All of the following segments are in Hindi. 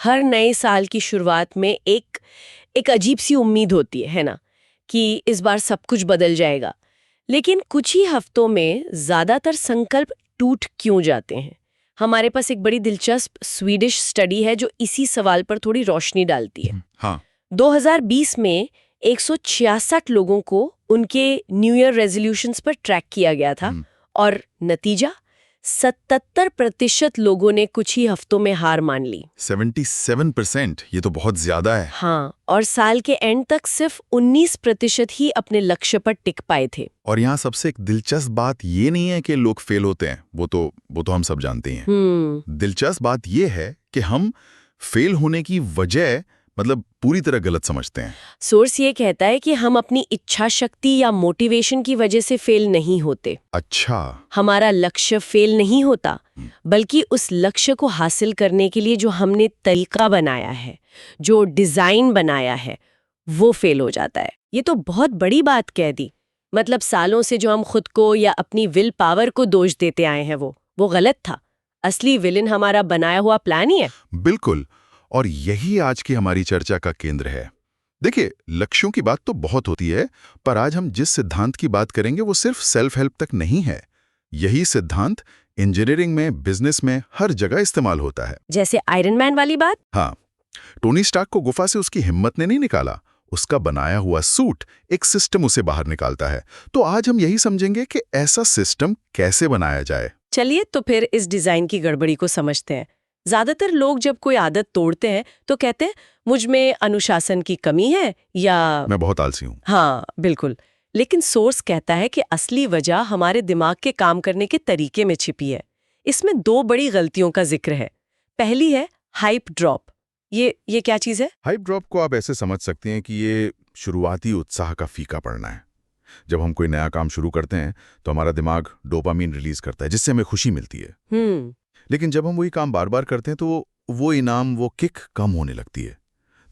हर नए साल की शुरुआत में एक अजीब सी उम्मीद होती है ना, कि इस बार सब कुछ बदल जाएगा। लेकिन कुछ ही हफ्तों में ज्यादातर संकल्प टूट क्यों जाते हैं? हमारे पास एक बड़ी दिलचस्प स्वीडिश स्टडी है जो इसी सवाल पर थोड़ी रोशनी डालती है। हाँ। 2020 में 166 लोगों को उनके न्यू ईयर रेजोल्यूशंस पर ट्रैक किया गया था और नतीजा 77% लोगों ने कुछ ही हफ्तों में हार मान ली। 77%, ये तो बहुत ज्यादा है। हाँ, और साल के एंड तक सिर्फ 19% ही अपने लक्ष्य पर टिक पाए थे। और यहाँ सबसे एक दिलचस्प बात ये नहीं है कि लोग फेल होते हैं, वो तो हम सब जानते हैं। दिलचस्प बात ये है कि हम फेल होने की वजह पूरी तरह गलत समझते हैं। सोर्स ये कहता है कि हम अपनी इच्छा शक्ति या मोटिवेशन की वजह से फेल नहीं होते। अच्छा। हमारा लक्ष्य फेल नहीं होता, बल्कि उस लक्ष्य को हासिल करने के लिए जो हमने तरीका बनाया है, जो डिजाइन बनाया है, वो फेल हो जाता है। ये तो बहुत बड़ी बात कह दी। सालों से जो हम खुद को या अपनी विल पावर को दोष देते आए हैं वो गलत था। असली विलन हमारा बनाया हुआ प्लान ही है। बिल्कुल, और यही आज की हमारी चर्चा का केंद्र है। देखिए, लक्ष्यों की बात तो बहुत होती है, पर आज हम जिस सिद्धांत की बात करेंगे वो सिर्फ सेल्फ हेल्प तक नहीं है। यही सिद्धांत इंजीनियरिंग में, बिजनेस में, हर जगह इस्तेमाल होता है। जैसे आयरन मैन वाली बात। हाँ, टोनी स्टार्क को गुफा से उसकी हिम्मत ने नहीं निकाला, उसका बनाया हुआ सूट एक सिस्टम उसे बाहर निकालता है। तो आज हम यही समझेंगे कि ऐसा सिस्टम कैसे बनाया जाए। चलिए तो फिर इस डिजाइन की गड़बड़ी को समझते हैं। ज्यादातर लोग जब कोई आदत तोड़ते हैं तो कहते हैं मुझ में अनुशासन की कमी है या मैं बहुत आलसी हूँ। हाँ, बिल्कुल। लेकिन सोर्स कहता है कि असली वजह हमारे दिमाग के काम करने के तरीके में छिपी है। इसमें 2 बड़ी गलतियों का जिक्र है। पहली है हाइप ड्रॉप। ये क्या चीज है? हाइप ड्रॉप को आप ऐसे समझ सकते हैं कि ये शुरुआती उत्साह का फीका पड़ना है। जब हम कोई नया काम शुरू करते हैं तो हमारा दिमाग डोपामीन रिलीज करता है, जिससे हमें खुशी मिलती है। लेकिन जब हम वही काम बार बार करते हैं तो वो इनाम, वो किक कम होने लगती है।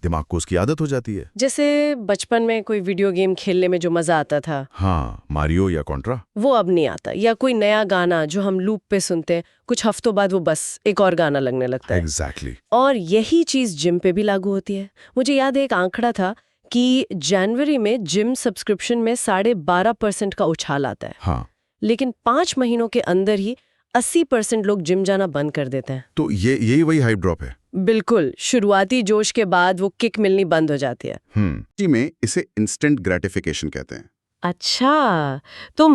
दिमाग को उसकी आदत हो जाती है। जैसे बचपन में कोई वीडियो गेम खेलने में जो मजा आता था, हाँ, मारियो या कॉन्ट्रा, वो अब नहीं आता। या कोई नया गाना जो हम लूप पे सुनते हैं, कुछ हफ्तों बाद वो बस एक और गाना लगने लगता है। एग्जैक्टली। और यही चीज जिम पे भी लागू होती है। मुझे याद है एक आंकड़ा था कि जनवरी में जिम सब्सक्रिप्शन में 12.5% का उछाल आता है। हाँ। लेकिन 5 महीनों के अंदर ही 80% लोग जिम जाना बंद कर देते हैं। तो यही वही हाइप ड्रॉप है। बिल्कुल, शुरुआती जोश के बाद वो किक मिलनी बंद हो जाती है। जी में इसे इंस्टेंट ग्रेटिफिकेशन कहते हैं। अच्छा, तो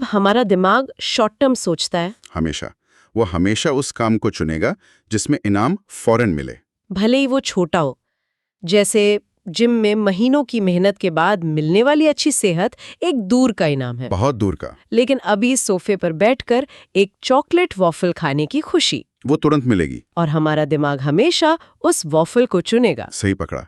हमारा दिमाग शॉर्ट टर्म सोचता है। वो हमेशा उस काम को चुनेगा जिसमें इनाम फौरन मिले, भले ही वो छोटा हो। जैसे जिम में महीनों की मेहनत के बाद मिलने वाली अच्छी सेहत एक दूर का इनाम है, बहुत दूर का। लेकिन अभी सोफे पर बैठकर एक चॉकलेट वॉफल खाने की खुशी, वो तुरंत मिलेगी। और हमारा दिमाग हमेशा उस वॉफल को चुनेगा। सही पकड़ा।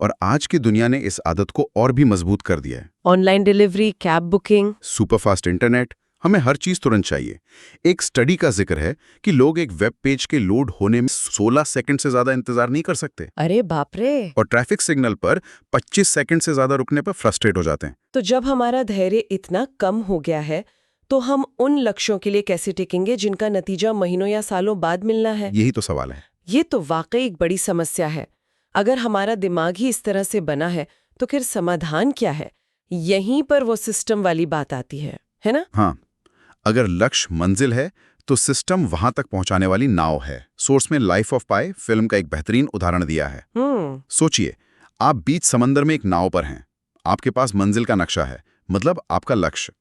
और आज की दुनिया ने इस आदत को और भी मजबूत कर दिया है। Online delivery, cab booking, superfast internet, हमें हर चीज तुरंत चाहिए। एक स्टडी का जिक्र है कि लोग एक वेब पेज के लोड होने में 16 सेकंड से ज्यादा इंतजार नहीं कर सकते। अरे बाप रे! और ट्रैफिक सिग्नल पर 25 सेकंड से ज्यादा रुकने पर फ्रस्ट्रेट हो जाते हैं। तो जब हमारा धैर्य इतना कम हो गया है, तो हम उन लक्ष्यों के लिए कैसे टिकेंगे जिनका नतीजा महीनों या सालों बाद मिलना है? यही तो सवाल है। ये तो वाकई एक बड़ी समस्या है। अगर हमारा दिमाग ही इस तरह से बना है, तो फिर समाधान क्या है? यहीं पर वो सिस्टम वाली बात आती है ना? हाँ, अगर लक्ष्य मंजिल है तो सिस्टम वहां तक पहुंचाने वाली नाव है। सोर्स में लाइफ ऑफ पाई फिल्म का एक बेहतरीन उदाहरण दिया है। सोचिए, आप बीच समंदर में एक नाव पर हैं। आपके पास मंजिल का नक्शा है, आपका लक्ष्य,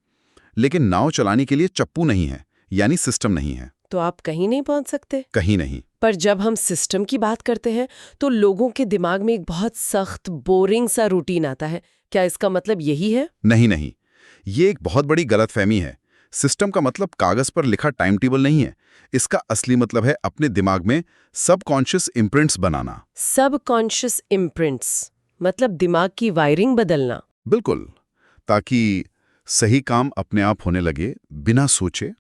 लेकिन नाव चलाने के लिए चप्पू नहीं है, यानी सिस्टम नहीं है। तो आप कहीं नहीं पहुंच सकते। कहीं नहीं। पर जब हम सिस्टम की बात करते हैं तो लोगों के दिमाग में एक बहुत सख्त, बोरिंग सा रूटीन आता है। क्या इसका मतलब यही है? नहीं, ये एक बहुत बड़ी गलतफहमी है। सिस्टम का मतलब कागज पर लिखा टाइम टेबल नहीं है। इसका असली मतलब है अपने दिमाग में सबकॉन्शियस इम्प्रिंट्स बनाना। सबकॉन्शियस इम्प्रिंट्स मतलब दिमाग की वायरिंग बदलना। बिल्कुल, ताकि सही काम अपने आप होने लगे बिना सोचे।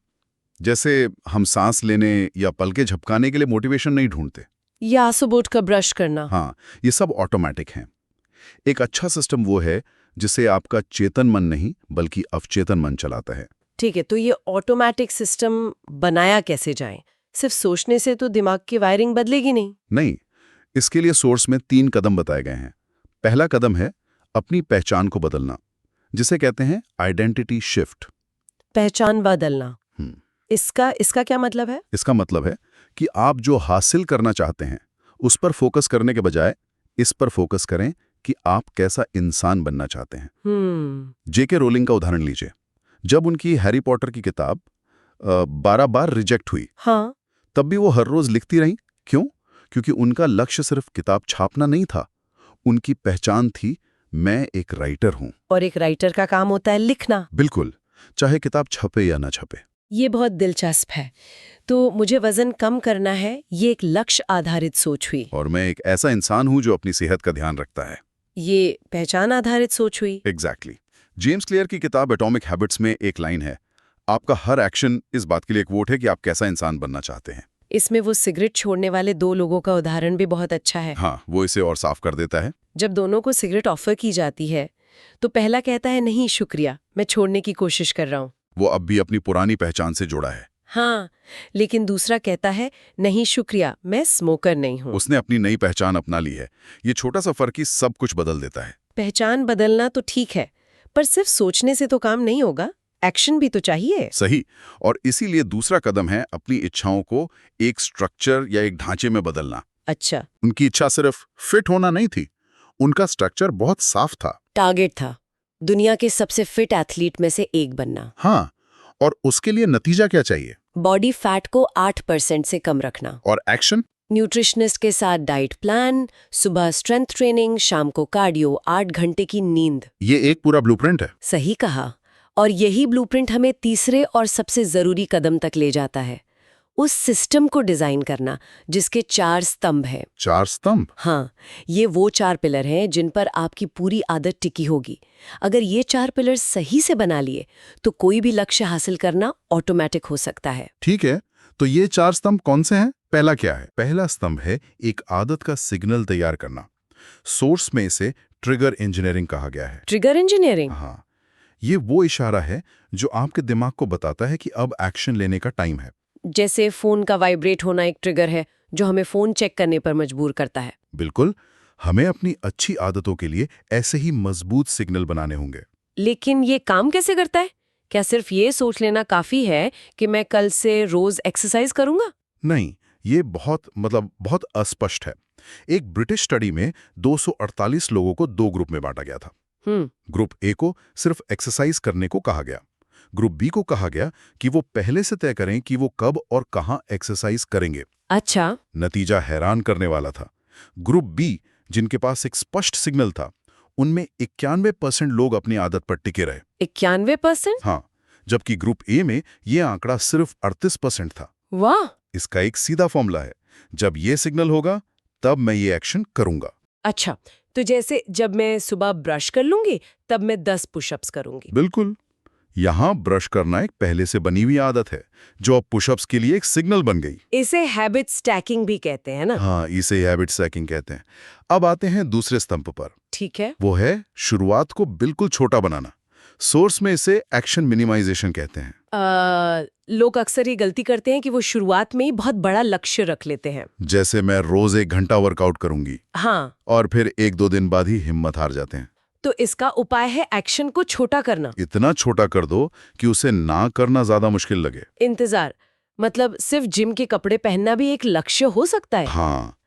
जैसे हम सांस लेने या पलके झपकाने के लिए मोटिवेशन नहीं ढूंढते, या सुबह का ब्रश करना। हाँ, ये सब ऑटोमेटिक हैं। एक अच्छा सिस्टम वो है जिसे आपका चेतन मन नहीं बल्कि अवचेतन मन चलाता है। ठीक है, तो ये ऑटोमेटिक सिस्टम बनाया कैसे जाए? सिर्फ सोचने से तो दिमाग की वायरिंग बदलेगी नहीं। नहीं, इसके लिए सोर्स में 3 कदम बताए गए हैं। पहला कदम है अपनी पहचान को बदलना, जिसे कहते हैं आइडेंटिटी शिफ्ट। पहचान बदलना, हम्म, इसका क्या मतलब है? इसका मतलब है कि आप जो हासिल करना चाहते हैं उस पर फोकस करने के बजाय इस पर फोकस करें कि आप कैसा इंसान बनना चाहते हैं। जेके रोलिंग का उदाहरण लीजिए। जब उनकी हैरी पॉटर की किताब 12 बार रिजेक्ट हुई, हाँ, तब भी वो हर रोज लिखती रहीं। क्यों? क्योंकि उनका लक्ष्य सिर्फ किताब छापना नहीं था, उनकी पहचान थी मैं एक राइटर हूं। और एक राइटर का काम होता है लिखना। बिल्कुल, चाहे किताब छपे या ना छपे। ये बहुत दिलचस्प है। तो मुझे वजन कम करना है, ये एक लक्ष्य आधारित सोच हुई। और मैं एक ऐसा इंसान हूं जो अपनी सेहत का ध्यान रखता है, ये पहचान आधारित सोच हुई। एग्जैक्टली। जेम्स क्लियर की किताब एटॉमिक हैबिट्स में एक लाइन है, आपका हर एक्शन इस बात के लिए एक वोट है कि आप कैसा इंसान बनना चाहते हैं। इसमें वो सिगरेट छोड़ने वाले 2 लोगों का उदाहरण भी बहुत अच्छा है। हाँ, वो इसे और साफ कर देता है। जब दोनों को सिगरेट ऑफर की जाती है तो पहला कहता है नहीं शुक्रिया, मैं छोड़ने की कोशिश कर रहा हूँ। वो अब भी अपनी पुरानी पहचान से जुड़ा है। हाँ, लेकिन दूसरा कहता है नहीं शुक्रिया, मैं स्मोकर नहीं हूँ। उसने अपनी नई पहचान अपना ली है। ये छोटा सा फर्क ही सब कुछ बदल देता है। पहचान बदलना तो ठीक है, पर सिर्फ सोचने से तो काम नहीं होगा, एक्शन भी तो चाहिए। सही। और इसीलिए दूसरा कदम है अपनी इच्छाओं को एक स्ट्रक्चर या एक ढांचे में बदलना। अच्छा, उनकी इच्छा सिर्फ फिट होना नहीं थी, उनका स्ट्रक्चर बहुत साफ था। टारगेट था दुनिया के सबसे फिट एथलीट में से एक बनना। हाँ, और उसके लिए नतीजा क्या चाहिए? बॉडी फैट को 8% से कम रखना। और एक्शन? न्यूट्रिशनिस्ट के साथ डाइट प्लान, सुबह स्ट्रेंथ ट्रेनिंग, शाम को कार्डियो, 8 घंटे की नींद। ये एक पूरा ब्लूप्रिंट है। सही कहा। और यही ब्लूप्रिंट हमें तीसरे और सबसे जरूरी कदम तक ले जाता है, उस सिस्टम को डिजाइन करना जिसके 4 स्तंभ हैं। 4 स्तंभ? हाँ, ये वो 4 पिलर हैं जिन पर आपकी पूरी आदत टिकी होगी। अगर ये 4 पिलर सही से बना लिए तो कोई भी लक्ष्य हासिल करना ऑटोमेटिक हो सकता है। ठीक है, तो ये 4 स्तंभ कौन से हैं? पहला क्या है? पहला स्तंभ है एक आदत का सिग्नल तैयार करना। सोर्स में इसे ट्रिगर इंजीनियरिंग कहा गया है। Trigger engineering? हाँ, ये वो इशारा है जो आपके दिमाग को बताता है कि अब एक्शन लेने का टाइम है। जैसे फोन का वाइब्रेट होना एक ट्रिगर है जो हमें फोन चेक करने पर मजबूर करता है। बिल्कुल, हमें अपनी अच्छी आदतों के लिए ऐसे ही मजबूत सिग्नल बनाने होंगे। लेकिन ये काम कैसे करता है? क्या सिर्फ ये सोच लेना काफी है कि मैं कल से रोज एक्सरसाइज करूंगा? नहीं, ये बहुत अस्पष्ट है। एक ब्रिटिश स्टडी में 248 लोगों को 2 ग्रुप में बांटा गया था। ग्रुप ए को सिर्फ एक्सरसाइज करने को कहा गया। ग्रुप बी को कहा गया कि वो पहले से तय करें कि वो कब और कहां एक्सरसाइज करेंगे। अच्छा। नतीजा हैरान करने वाला था। ग्रुप बी, जिनके पास एक स्पष्ट सिग्नल था, उनमें 91% लोग अपनी आदत पर टिके रहे। 91%? हाँ, जबकि ग्रुप ए में यह आंकड़ा सिर्फ 38% था। वाह! इसका एक सीधा फॉर्मूला है, जब ये सिग्नल होगा तब मैं ये एक्शन करूंगा। अच्छा, तो जैसे जब मैं सुबह ब्रश कर लूंगी तब मैं 10 पुशअप्स करूंगी। बिल्कुल, यहां ब्रश करना एक पहले से बनी हुई आदत है जो अब पुशअप्स के लिए एक सिग्नल बन गई। इसे हैबिट स्टैकिंग भी कहते हैं ना? हाँ, इसे हैबिट स्टैकिंग कहते हैं। अब आते हैं दूसरे स्तंभ पर। ठीक है। वो है शुरुआत को बिल्कुल छोटा बनाना। सोर्स में इसे एक्शन मिनिमाइजेशन कहते हैं। लोग अक्सर ये गलती करते हैं कि वो शुरुआत में ही बहुत बड़ा लक्ष्य रख लेते हैं। जैसे मैं रोज 1 घंटा वर्कआउट करूंगी। हाँ, और फिर 1-2 दिन बाद ही हिम्मत हार जाते हैं। तो इसका उपाय है एक्शन को छोटा करना। इतना छोटा कर दो कि उसे ना करना ज्यादा मुश्किल लगे। इंतजार, मतलब सिर्फ जिम के कपड़े पहनना भी एक लक्ष्य हो सकता है। हाँ,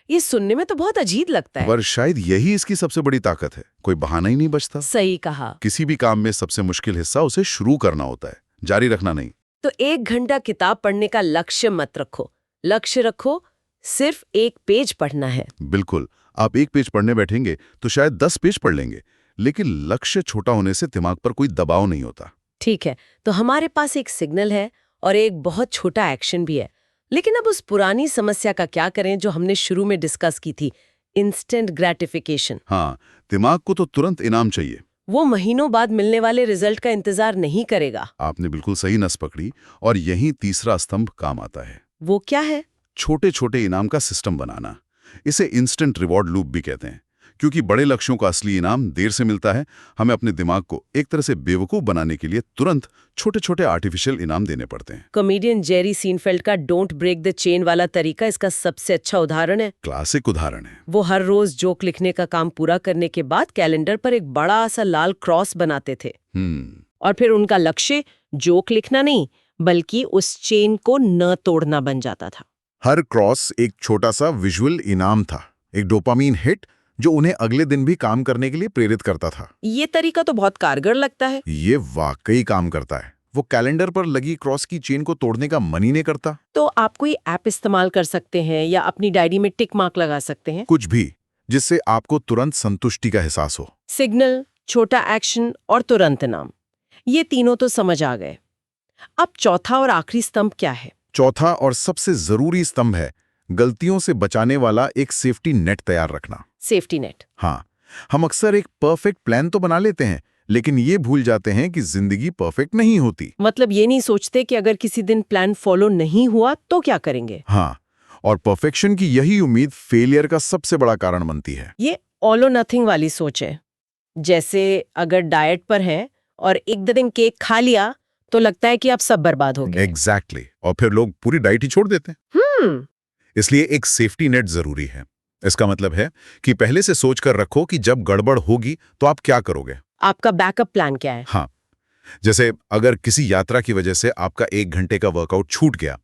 ये सुनने में तो बहुत अजीब लगता है। पर शायद यही इसकी सबसे बड़ी ताकत है। कोई बहाना ही नहीं बचता। सही कहा। किसी भी काम में सबसे मुश्किल हिस्सा उसे शुरू करना होता है, जारी रखना नहीं। तो 1 घंटा किताब पढ़ने का लक्ष्य मत रखो। लक्ष्य रखो सिर्फ 1 पेज पढ़ना है। बिल्कुल, आप 1 पेज पढ़ने बैठेंगे तो शायद 10 पेज पढ़ लेंगे, लेकिन लक्ष्य छोटा होने से दिमाग पर कोई दबाव नहीं होता। ठीक है, तो हमारे पास एक सिग्नल है और एक बहुत छोटा एक्शन भी है। लेकिन अब उस पुरानी समस्या का क्या करें जो हमने शुरू में डिस्कस की थी, इंस्टेंट ग्रेटिफिकेशन। हाँ, दिमाग को तो तुरंत इनाम चाहिए। वो महीनों बाद मिलने वाले रिजल्ट का इंतजार नहीं करेगा। आपने बिल्कुल सही नस पकड़ी, और यही तीसरा स्तंभ काम आता है। वो क्या है? छोटे छोटे इनाम का सिस्टम बनाना। इसे इंस्टेंट रिवॉर्ड लूप भी कहते हैं, क्योंकि बड़े लक्ष्यों का असली इनाम देर से मिलता है, हमें अपने दिमाग को एक तरह से बेवकूफ़ बनाने के लिए तुरंत छोटे-छोटे आर्टिफिशियल इनाम देने पड़ते हैं। कॉमेडियन जेरी सीनफेल्ड का डोंट ब्रेक द चेन वाला तरीका इसका सबसे अच्छा उदाहरण है। क्लासिक उदाहरण है। वो हर रोज जोक लिखने का काम पूरा करने के बाद कैलेंडर पर एक बड़ा सा लाल क्रॉस बनाते थे और फिर उनका लक्ष्य जोक लिखना नहीं बल्कि उस चेन को न तोड़ना बन जाता था। हर क्रॉस एक छोटा सा विजुअल इनाम था, एक डोपामीन हिट जो उन्हें अगले दिन भी काम करने के लिए प्रेरित करता था। ये तरीका तो बहुत कारगर लगता है। ये वाकई काम करता है। वो कैलेंडर पर लगी क्रॉस की चेन को तोड़ने का मन ही नहीं करता। तो आप कोई ऐप इस्तेमाल कर सकते हैं या अपनी डायरी में टिक मार्क लगा सकते हैं, कुछ भी जिससे आपको तुरंत संतुष्टि का एहसास हो। सिग्नल, छोटा एक्शन और तुरंत इनाम, ये तीनों तो समझ आ गए। अब चौथा और आखिरी स्तंभ क्या है? चौथा और सबसे जरूरी स्तंभ है गलतियों से बचाने वाला एक सेफ्टी नेट तैयार रखना। Safety net. हाँ, हम अक्सर एक परफेक्ट प्लान तो बना लेते हैं, लेकिन ये भूल जाते हैं कि जिंदगी परफेक्ट नहीं होती। मतलब ये नहीं सोचते कि अगर किसी दिन प्लान फॉलो नहीं हुआ तो क्या करेंगे। हाँ, और परफेक्शन की यही उम्मीद फेलियर का सबसे बड़ा कारण बनती है। ये ऑल और नथिंग वाली सोच है। जैसे अगर डाइट पर हैं और एक दिन केक खा लिया तो लगता है कि आप सब बर्बाद हो गए। एग्जैक्टली। और फिर लोग पूरी डाइट ही छोड़ देते हैं। इसलिए एक सेफ्टी नेट जरूरी है। इसका मतलब है कि पहले से सोच कर रखो कि जब गड़बड़ होगी तो आप क्या करोगे। आपका बैकअप प्लान क्या है? हाँ, जैसे अगर किसी यात्रा की वजह से आपका 1 घंटे का वर्कआउट छूट गया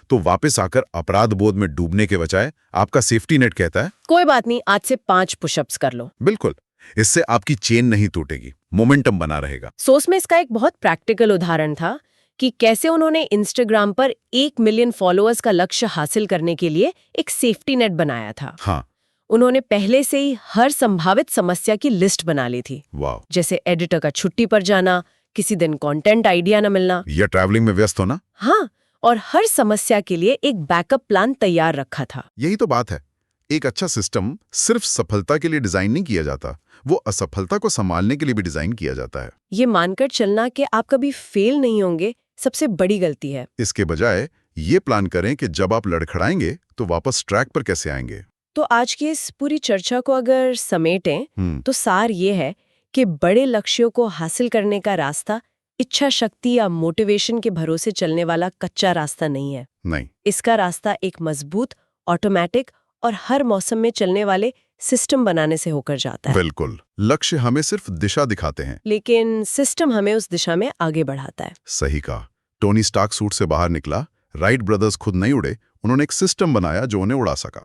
तो वापस आकर अपराध बोध में डूबने के बजाय आपका सेफ्टी नेट कहता है कोई बात नहीं, आज से 5 पुशअप्स कर लो। बिल्कुल, इससे आपकी चेन नहीं टूटेगी, मोमेंटम बना रहेगा। सोच में इसका एक बहुत प्रैक्टिकल उदाहरण था कि कैसे उन्होंने इंस्टाग्राम पर 1 मिलियन फॉलोअर्स का लक्ष्य हासिल करने के लिए एक सेफ्टी नेट बनाया था। हाँ, उन्होंने पहले से ही हर संभावित समस्या की लिस्ट बना ली थी। वाह। जैसे एडिटर का छुट्टी पर जाना, किसी दिन कंटेंट आइडिया न मिलना, या ट्रैवलिंग में व्यस्त होना। हाँ, और हर समस्या के लिए एक बैकअप प्लान तैयार रखा था। यही तो बात है। एक अच्छा सिस्टम सिर्फ सफलता के लिए डिजाइन नहीं किया जाता, वो असफलता को संभालने के लिए भी डिजाइन किया जाता है। ये मानकर चलना कि आप कभी फेल नहीं होंगे सबसे बड़ी गलती है। इसके बजाय ये प्लान करें कि जब आप लड़खड़ाएंगे तो वापस ट्रैक पर कैसे आएंगे। तो आज की इस पूरी चर्चा को अगर समेटें तो सार ये है कि बड़े लक्ष्यों को हासिल करने का रास्ता इच्छा शक्ति या मोटिवेशन के भरोसे चलने वाला कच्चा रास्ता नहीं है। नहीं, इसका रास्ता एक मजबूत, ऑटोमेटिक और हर मौसम में चलने वाले सिस्टम बनाने से होकर जाता है। बिल्कुल। लक्ष्य हमें सिर्फ दिशा दिखाते हैं, लेकिन सिस्टम हमें उस दिशा में आगे बढ़ाता है। सही कहा। टोनी स्टार्क सूट से बाहर निकला, राइट ब्रदर्स खुद नहीं उड़े, उन्होंने एक सिस्टम बनाया जो उन्हें उड़ा सका।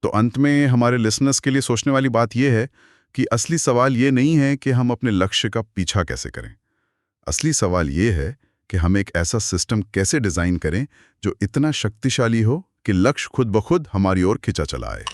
तो अंत में हमारे लिसनर्स के लिए सोचने वाली बात यह है कि असली सवाल ये नहीं है कि हम अपने लक्ष्य का पीछा कैसे करें। असली सवाल ये है कि हम एक ऐसा सिस्टम कैसे डिजाइन करें जो इतना शक्तिशाली हो कि लक्ष्य खुद ब खुद हमारी ओर खिंचा चला आए।